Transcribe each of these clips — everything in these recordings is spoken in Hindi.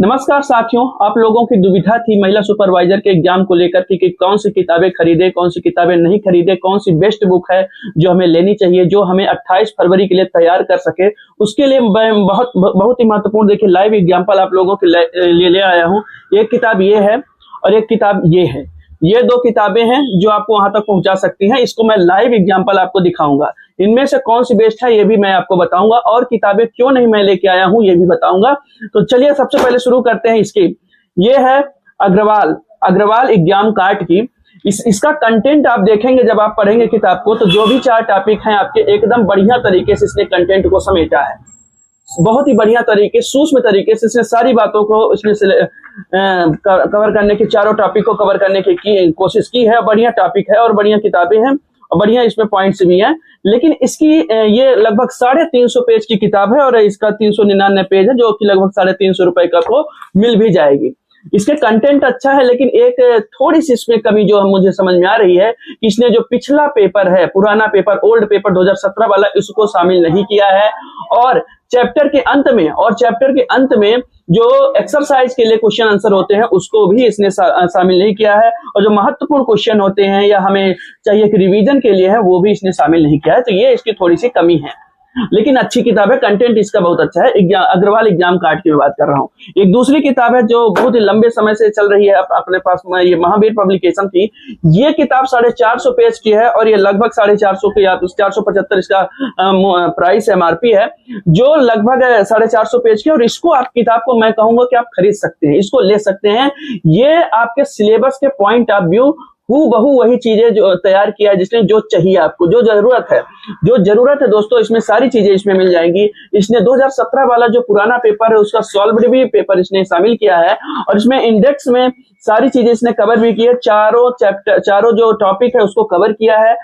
नमस्कार साथियों, आप लोगों की दुविधा थी महिला सुपरवाइजर के एग्जाम को लेकर कि कौन सी किताबें खरीदे, कौन सी किताबें नहीं खरीदे, कौन सी बेस्ट बुक है जो हमें लेनी चाहिए, जो हमें 28 फरवरी के लिए तैयार कर सके। उसके लिए मैं बहुत ही महत्वपूर्ण देखिए लाइव एग्जाम्पल आप लोगों के लिए ले आया हूँ। एक किताब ये है और एक किताब ये है। ये दो किताबें हैं जो आपको वहां तक पहुंचा सकती हैं। इसको मैं लाइव एग्जाम्पल आपको दिखाऊंगा। इनमें से कौन सी बेस्ट है ये भी मैं आपको बताऊंगा और किताबें क्यों नहीं मैं लेके आया हूं ये भी बताऊंगा। तो चलिए सबसे पहले शुरू करते हैं इसकी। ये है अग्रवाल एग्जाम कार्ड की। इसका कंटेंट आप देखेंगे जब आप पढ़ेंगे किताब को, तो जो भी 4 टॉपिक हैं आपके एकदम बढ़िया तरीके से इसने कंटेंट को समेटा है। बहुत ही बढ़िया तरीके, सूक्ष्म तरीके से इसने सारी बातों को इसने कवर करने की, चारों टॉपिक को कवर करने की कोशिश की है। बढ़िया टॉपिक है और बढ़िया किताबें हैं और बढ़िया इसमें पॉइंट्स भी हैं। लेकिन इसकी ये लगभग 350 पेज की किताब है और इसका 399 पेज है, जो कि लगभग 350 रुपए का को मिल भी जाएगी। इसके कंटेंट अच्छा है, लेकिन एक थोड़ी सी इसमें कमी जो मुझे समझ में आ रही है कि इसने जो पिछला पेपर है, पुराना पेपर, ओल्ड पेपर 2017 वाला, इसको शामिल नहीं किया है। और चैप्टर के अंत में जो एक्सरसाइज के लिए क्वेश्चन आंसर होते हैं उसको भी इसने शामिल नहीं किया है। और जो महत्वपूर्ण क्वेश्चन होते हैं या हमें चाहिए कि रिवीजन के लिए है, वो भी इसने शामिल नहीं किया है। तो ये इसकी थोड़ी सी कमी है, लेकिन अच्छी किताब है, कंटेंट इसका बहुत अच्छा है। अग्रवाल एग्जाम कार्ड की बात कर रहा हूँ। एक दूसरी किताब है जो बहुत ही लंबे समय से चल रही है अपने पास, ये महावीर पब्लिकेशन की। ये किताब 450 पेज की है और ये लगभग 450 की, 475 इसका प्राइस MRP है, जो लगभग 450 पेज की। और इसको आप किताब को मैं कहूंगा कि आप खरीद सकते हैं, इसको ले सकते हैं। ये आपके सिलेबस के पॉइंट ऑफ व्यू हूबहू वही चीजें जो तैयार किया है जिसने, जो चाहिए आपको, जो जरूरत है दोस्तों, इसमें सारी चीजें इसमें मिल जाएंगी। इसने 2017 वाला जो पुराना पेपर है उसका सॉल्व्ड भी पेपर इसने शामिल किया है और इसमें इंडेक्स में सारी चीजें इसने कवर भी की है। चारों जो टॉपिक है उसको कवर किया है।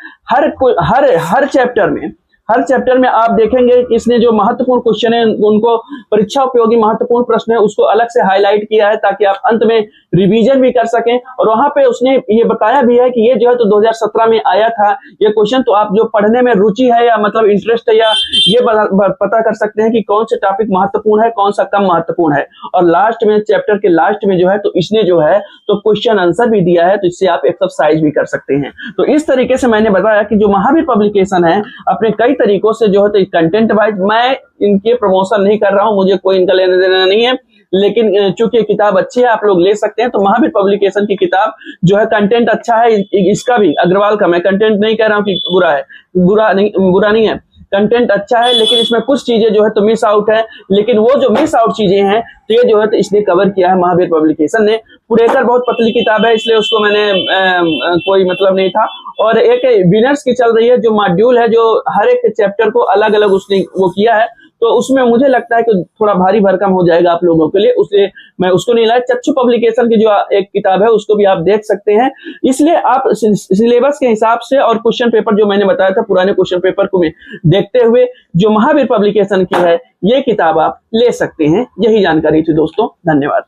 हर चैप्टर में आप देखेंगे कि इसने जो महत्वपूर्ण क्वेश्चन है, उनको परीक्षा उपयोगी महत्वपूर्ण प्रश्न है, उसको अलग से हाईलाइट किया है ताकि आप अंत में रिवीजन भी कर सकें। और वहां पे उसने ये बताया भी है कि ये जो है तो 2017 में आया था ये क्वेश्चन, तो आप जो पढ़ने में रुचि है या मतलब इंटरेस्ट है, या ये पता कर सकते हैं कि कौन से टॉपिक महत्वपूर्ण है, कौन सा कम महत्वपूर्ण है। और लास्ट में, चैप्टर के लास्ट में जो है तो इसने जो है तो क्वेश्चन आंसर भी दिया है, तो इससे आप एक्सरसाइज भी कर सकते हैं। तो इस तरीके से मैंने बताया कि जो महावीर पब्लिकेशन है अपने कई तरीकों से जो है तो कंटेंट वाइज, मैं इनके प्रमोशन नहीं कर रहा हूं, मुझे कोई इनका लेना देना नहीं है, लेकिन चूंकि किताब अच्छी है आप लोग ले सकते हैं। तो महावीर पब्लिकेशन की किताब जो है, कंटेंट अच्छा है इसका भी, अग्रवाल का। मैं कंटेंट नहीं कह रहा हूं कि बुरा नहीं है, कंटेंट अच्छा है, लेकिन इसमें कुछ चीजें जो है तो मिस आउट है। लेकिन वो जो मिस आउट चीजें हैं तो ये जो है तो इसने कवर किया है महावीर पब्लिकेशन ने। पुरेकर बहुत पतली किताब है, इसलिए उसको मैंने कोई मतलब नहीं था। और एक विनर्स की चल रही है जो मॉड्यूल है, जो हर एक चैप्टर को अलग अलग उसने वो किया है, तो उसमें मुझे लगता है कि थोड़ा भारी भरकम हो जाएगा आप लोगों के लिए, उसलिए मैं उसको नहीं लाया। चक्षु पब्लिकेशन की जो एक किताब है उसको भी आप देख सकते हैं। इसलिए आप सिलेबस के हिसाब से और क्वेश्चन पेपर जो मैंने बताया था, पुराने क्वेश्चन पेपर को देखते हुए जो महावीर पब्लिकेशन की है ये किताब आप ले सकते हैं। यही जानकारी थी दोस्तों, धन्यवाद।